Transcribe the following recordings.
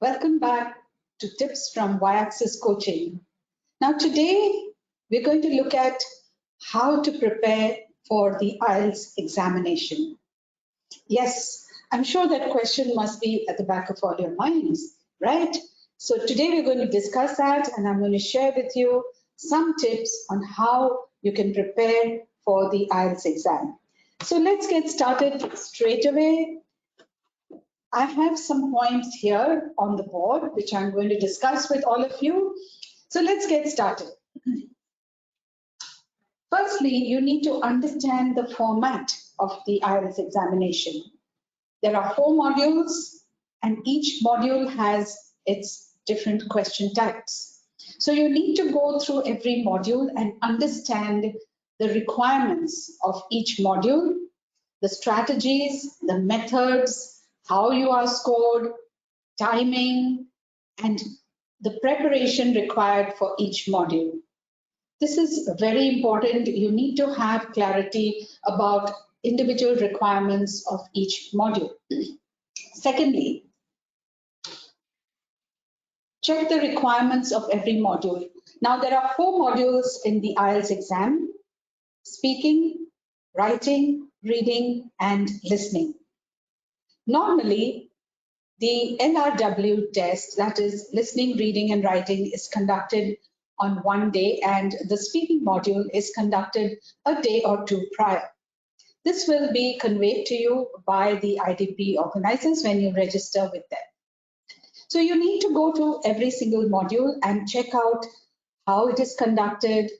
Welcome back to Tips from Y-Axis Coaching. Now today we're going to look at how to prepare for the IELTS examination. Yes, I'm sure that question must be at the back of all your minds, right? So today we're going to discuss that, and I'm going to share with you some tips on how you can prepare for the IELTS exam. So let's get started straight away. I have some points here on the board, which I'm going to discuss with all of you. So let's get started. Firstly, you need to understand the format of the IELTS examination. There are 4 modules, and each module has its different question types. So you need to go through every module and understand the requirements of each module, the strategies, the methods, how you are scored, timing, and the preparation required for each module. This is very important. You need to have clarity about individual requirements of each module. Secondly, check the requirements of every module. Now, there are 4 modules in the IELTS exam: speaking, writing, reading, and listening. Normally, the LRW test, that is listening, reading, and writing, is conducted on one day, and the speaking module is conducted a day or 2 prior. This will be conveyed to you by the IDP organizers when you register with them. So you need to go to every single module and check out how it is conducted,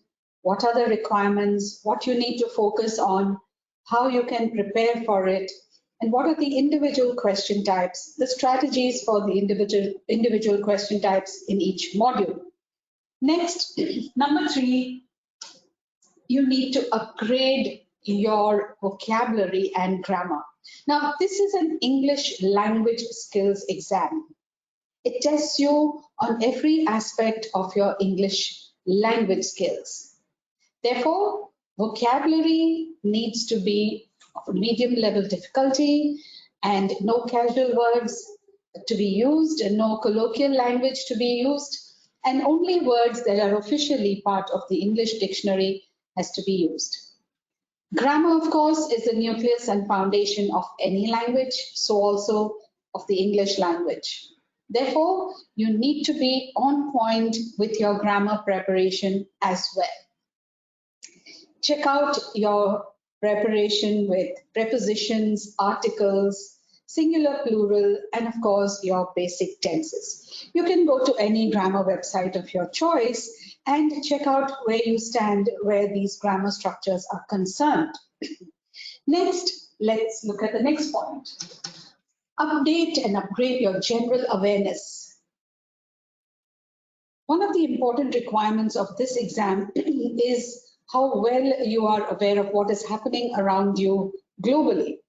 what are the requirements, what you need to focus on, how you can prepare for it, and what are the individual question types, the strategies for the individual question types in each module. Next, number 3, you need to upgrade your vocabulary and grammar. Now, this is an English language skills exam. It tests you on every aspect of your English language skills. Therefore, vocabulary needs to be of medium level difficulty, and no casual words to be used, and no colloquial language to be used, and only words that are officially part of the English dictionary has to be used. Grammar, of course, is the nucleus and foundation of any language, so also of the English language. Therefore, you need to be on point with your grammar preparation as well. Check out your preparation with prepositions, articles, singular, plural, and of course your basic tenses. You can go to any grammar website of your choice and check out where you stand where these grammar structures are concerned. Next, let's look at the next point. Update and upgrade your general awareness. One of the important requirements of this exam is how well you are aware of what is happening around you globally.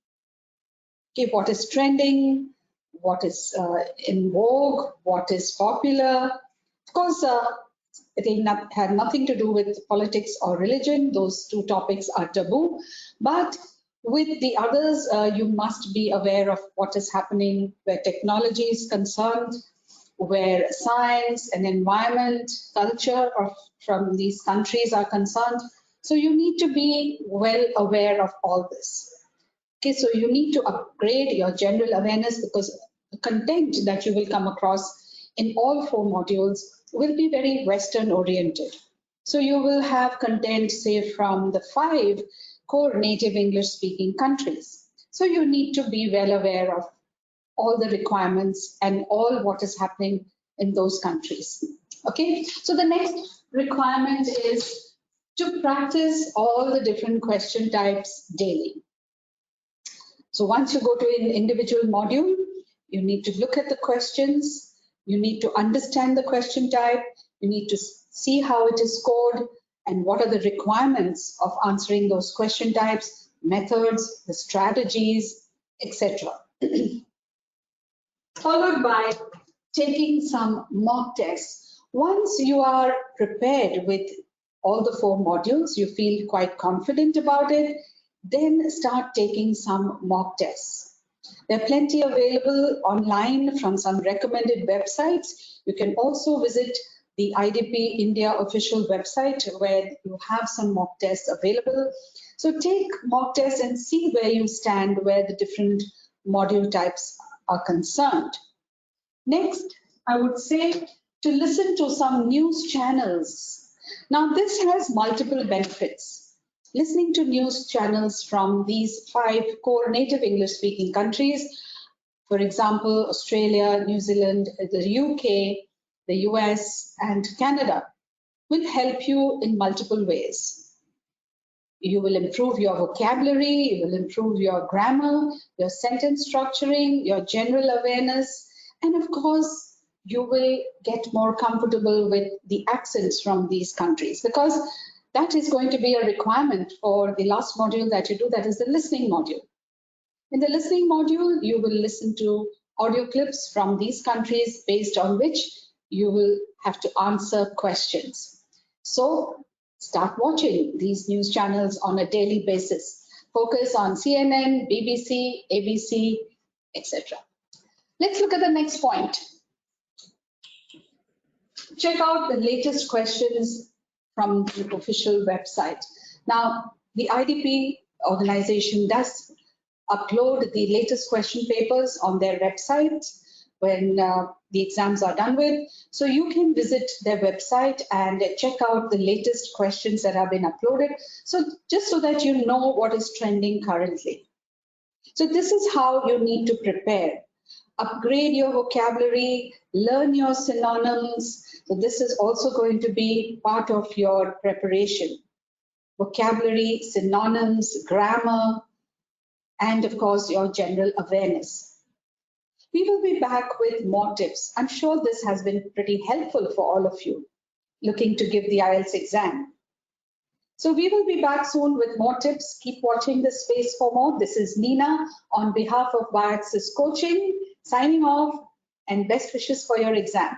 Okay, what is trending, what is in vogue, what is popular. Of course, it had nothing to do with politics or religion. Those 2 topics are taboo. But with the others, you must be aware of what is happening where technology is concerned, where science and environment, culture from these countries are concerned. So you need to be well aware of all this. Okay, so you need to upgrade your general awareness, because the content that you will come across in all 4 modules will be very Western oriented. So you will have content, say, from the 5 core native English speaking countries. So you need to be well aware of all the requirements and all what is happening in those countries. Okay, so the next requirement is to practice all the different question types daily. So once you go to an individual module, you need to look at the questions, you need to understand the question type, you need to see how it is scored and what are the requirements of answering those question types, methods, the strategies, etc. Followed by taking some mock tests. Once you are prepared with all the 4 modules, you feel quite confident about it, then start taking some mock tests. There are plenty available online from some recommended websites. You can also visit the IDP India official website where you have some mock tests available. So take mock tests and see where you stand, where the different module types are concerned. Next, I would say to listen to some news channels. Now, this has multiple benefits. Listening to news channels from these 5 core native English-speaking countries, for example, Australia, New Zealand, the UK, the US, and Canada, will help you in multiple ways. You will improve your vocabulary, you will improve your grammar, your sentence structuring, your general awareness, and of course, you will get more comfortable with the accents from these countries, because that is going to be a requirement for the last module that you do, that is the listening module. In the listening module, you will listen to audio clips from these countries based on which you will have to answer questions. So start watching these news channels on a daily basis. Focus on CNN, BBC, ABC, etc. Let's look at the next point. Check out the latest questions from the official website. Now, the IDP organization does upload the latest question papers on their website when the exams are done with. So you can visit their website and check out the latest questions that have been uploaded. So just so that you know what is trending currently. So this is how you need to prepare. Upgrade your vocabulary, learn your synonyms. So this is also going to be part of your preparation. Vocabulary, synonyms, grammar, and of course your general awareness. We will be back with more tips. I'm sure this has been pretty helpful for all of you looking to give the IELTS exam. So we will be back soon with more tips. Keep watching this space for more. This is Nina on behalf of Biaxis Coaching, signing off, and best wishes for your exam.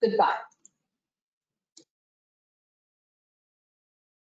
Goodbye.